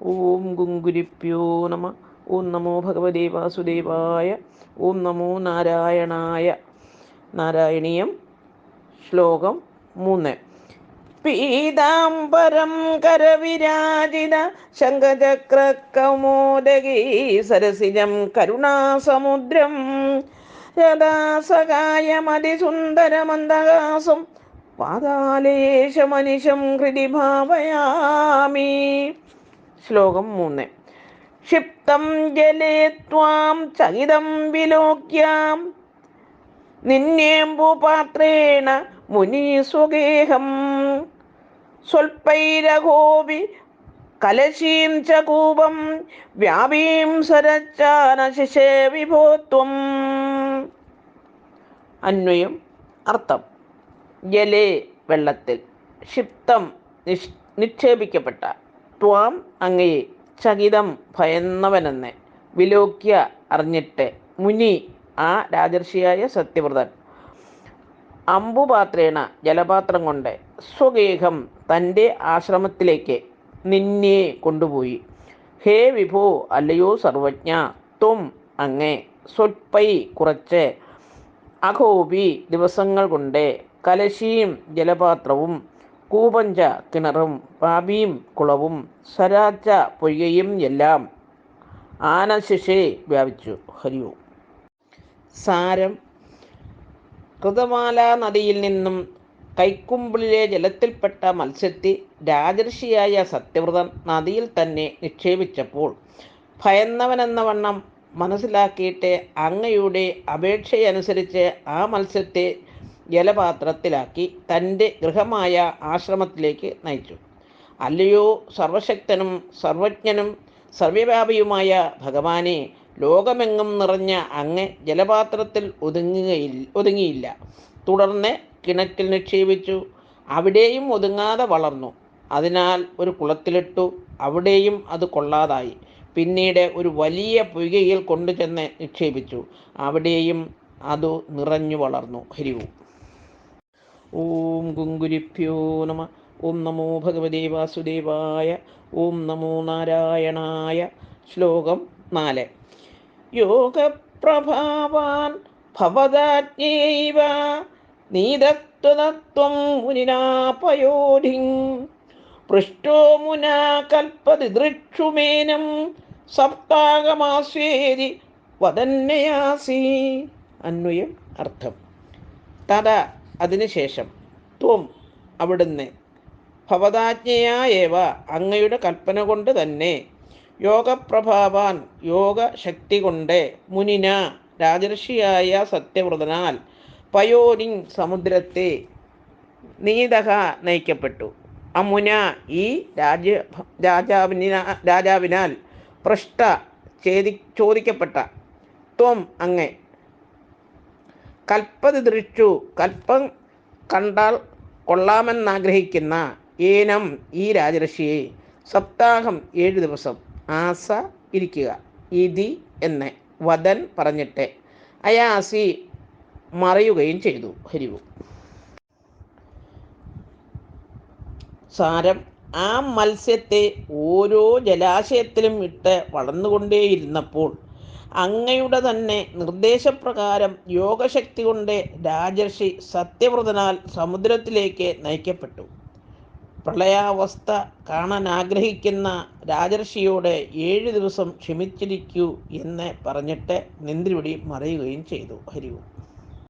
ഓം ഗുങ്കുരിപ്യോ നമ. ഓം നമോ ഭഗവതേ വാസുദേവായ. ഓം നമോ നാരായണായ. നാരായണീയം. ശ്ലോകം 3. പീതാംബരം കരവിരാജിത ശംഖചക്രകൗമോദഗീ സരസിജം കരുണാസമുദ്രം രഥാസകായമതിസുന്ദരമന്ദഹാസം പാതാലേശമനിശം ഹൃദി ഭാവയാമി. ശ്ലോകം 3. ക്ഷിപ്തം ജലേ ത്വാം ചകിതം വിലോക്യാം നിന്നേമ്പുപാത്രേണ മുനീസ്വഗേഹം സ്വൽപ്പൈരഘോപി കലശീം ച കൂപം വ്യാപീം സരച്ചാനശിഷേ വിഭോത്വം. അന്വയം. അർത്ഥം: ജലേ വെള്ളത്തിൽ, ക്ഷിപ്തം നിക്ഷേപിക്കപ്പെട്ട, ത്വാം അങ്ങയെ, ചകിതം ഭയന്നവനെന്ന്, വിലോക്യ അറിഞ്ഞിട്ട്, മുനി ആ രാജർഷിയായ സത്യവ്രതൻ, അമ്പുപാത്രേണ ജലപാത്രം കൊണ്ട്, സ്വഗേഹം തൻ്റെ ആശ്രമത്തിലേക്ക്, നിന്നെ കൊണ്ടുപോയി. ഹേ വിഭോ അല്ലയോ സർവജ്ഞ, ത്വം അങ്ങേ, സ്വൽപ്പൈ കുറച്ച്, അഘോപി ദിവസങ്ങൾ കൊണ്ട്, കലശീം ജലപാത്രവും, കൂപഞ്ച കിണറും, പാപീം കുളവും, സരാച്ച പൊയ്കയും എല്ലാം ആനശിഷേ വ്യാപിച്ചു. ഹരി ഓം. സാരം: കൃതമാലാ നദിയിൽ നിന്നും കൈക്കുമ്പിളിലെ ജലത്തിൽപ്പെട്ട മത്സ്യത്തെ രാജർഷിയായ സത്യവ്രതൻ നദിയിൽ തന്നെ നിക്ഷേപിച്ചപ്പോൾ ഭയന്നവനെന്ന വണ്ണം മനസ്സിലാക്കിയിട്ട് അങ്ങയുടെ അപേക്ഷയനുസരിച്ച് ആ മത്സ്യത്തെ ജലപാത്രത്തിലാക്കി തൻ്റെ ഗൃഹമായ ആശ്രമത്തിലേക്ക് നയിച്ചു. അല്ലയോ സർവശക്തനും സർവജ്ഞനും സർവ്വവ്യാപിയുമായ ഭഗവാനെ, ലോകമെങ്ങും നിറഞ്ഞ അങ്ങ് ജലപാത്രത്തിൽ ഒതുങ്ങിയില്ല. തുടർന്ന് കിണറ്റിൽ നിക്ഷേപിച്ചു. അവിടെയും ഒതുങ്ങാതെ വളർന്നു. അതിനാൽ ഒരു കുളത്തിലിട്ടു. അവിടെയും അത് കൊള്ളാതായി. പിന്നീട് ഒരു വലിയ പൊയ്കയിൽ കൊണ്ടുചെന്ന് നിക്ഷേപിച്ചു. അവിടെയും അത് നിറഞ്ഞു വളർന്നു. ഹരി ഓം. ഓം ഗുങ്കുരിപ്യോ നമ. ഓം നമോ ഭഗവതേ വാസുദേവായ. ഓം നമോ നാരായണായ. ശ്ലോകം 4. യോഗപ്രഭാവാൻ ഭവദാജ്ഞൈവ നീതത്വതത്വം മുനിനാ പയോധിം പൃഷ്ടോ മുനാ കൽപ്പതിദൃക്ഷുമേനം സപ്താഹമാസ്വേതി വദന്നയാസി. അന്വയം. അർത്ഥം: തഥാ അതിനുശേഷം, ത്വം അവിടുന്ന്, ഭവദാജ്ഞയായേവ അങ്ങയുടെ കൽപ്പന കൊണ്ട് തന്നെ, യോഗപ്രഭാവാൻ യോഗശക്തി കൊണ്ട്, മുനിന രാജർഷിയായ സത്യവ്രതനാൽ, പയോനിൻ സമുദ്രത്തെ, നീതഹ നയിക്കപ്പെട്ടു, അമുന ഈ രാജാവിനാൽ, പൃഷ്ട ചോദിക്കപ്പെട്ട, ത്വം അങ്ങ്, കൽപ്പതിദൃക്ഷു കൽപ്പം കണ്ടാൽ കൊള്ളാമെന്നാഗ്രഹിക്കുന്ന, ഏനം ഈ രാജർഷിയെ, സപ്താഹം 7 ദിവസം, ആസ ഇരിക്കുക, ഇതി എന്ന്, വദൻ പറഞ്ഞിട്ട്, അയാസി മറയുകയും ചെയ്തു. ഹരി ഓം. സാരം: ആ മത്സ്യത്തെ ഓരോ ജലാശയത്തിലും ഇട്ട് വളർന്നുകൊണ്ടേയിരുന്നപ്പോൾ അങ്ങയുടെ തന്നെ നിർദ്ദേശപ്രകാരം യോഗശക്തി കൊണ്ട് രാജർഷി സത്യവ്രതനാൽ സമുദ്രത്തിലേക്ക് നയിക്കപ്പെട്ടു. പ്രളയാവസ്ഥ കാണാൻ ആഗ്രഹിക്കുന്ന രാജർഷിയോട് 7 ദിവസം ക്ഷമിച്ചിരിക്കൂ എന്ന് പറഞ്ഞിട്ട് നിന്ദ്രിവിടി മറയുകയും ചെയ്തു. ഹരി ഓം.